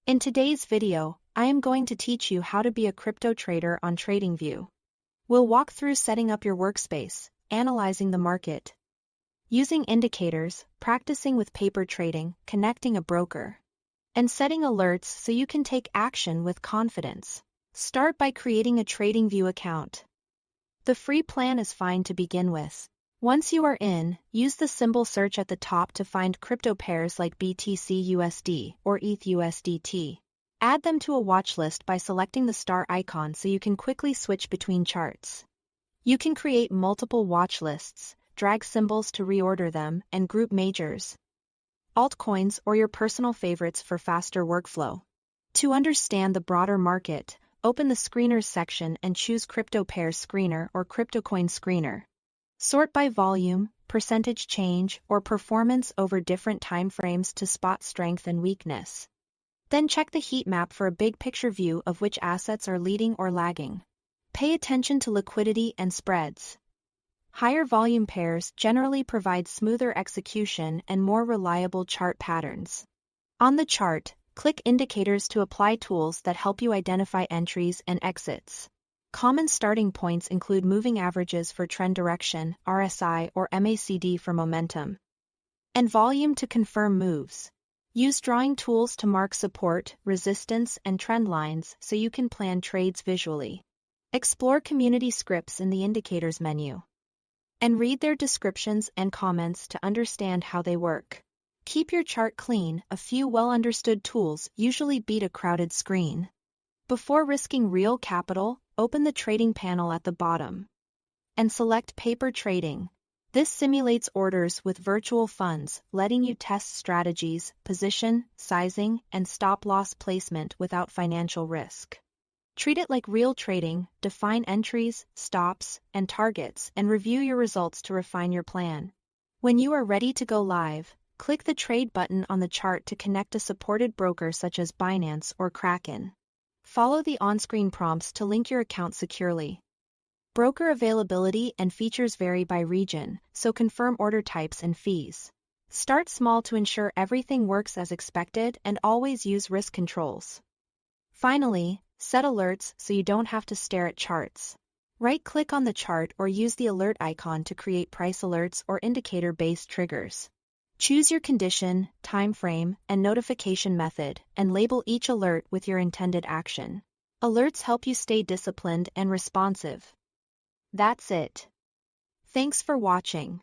In today's video, I am going to teach you how to be a crypto trader on Tradingview. We'll walk through setting up your workspace, analyzing the market, using indicators, practicing with paper trading, connecting a broker, and setting alerts so you can take action with confidence. Start by creating a Tradingview account. The free plan is fine to begin with. Once you are in, use the symbol search at the top to find crypto pairs like BTC/USD or ETH/USDT. Add them to a watch list by selecting the star icon so you can quickly switch between charts. You can create multiple watch lists, drag symbols to reorder them, and group majors, altcoins, or your personal favorites for faster workflow. To understand the broader market, open the Screeners section and choose Crypto Pairs Screener or CryptoCoin Screener. Sort by volume, percentage change, or performance over different timeframes to spot strength and weakness. Then check the heat map for a big picture view of which assets are leading or lagging. Pay attention to liquidity and spreads. Higher volume pairs generally provide smoother execution and more reliable chart patterns. On the chart, click Indicators to apply tools that help you identify entries and exits. Common starting points include moving averages for trend direction, RSI or MACD for momentum, and volume to confirm moves. Use drawing tools to mark support, resistance, and trend lines so you can plan trades visually. Explore community scripts in the Indicators menu, and read their descriptions and comments to understand how they work. Keep your chart clean. A few well-understood tools usually beat a crowded screen. Before risking real capital, open the trading panel at the bottom and select Paper Trading. This simulates orders with virtual funds, letting you test strategies, position, sizing, and stop-loss placement without financial risk. Treat it like real trading, define entries, stops, and targets, and review your results to refine your plan. When you are ready to go live, click the Trade button on the chart to connect a supported broker such as Binance or Kraken. Follow the on-screen prompts to link your account securely. Broker availability and features vary by region, so confirm order types and fees. Start small to ensure everything works as expected and always use risk controls. Finally, set alerts so you don't have to stare at charts. Right-click on the chart or use the alert icon to create price alerts or indicator-based triggers. Choose your condition, time frame, and notification method, and label each alert with your intended action. Alerts help you stay disciplined and responsive. That's it. Thanks for watching.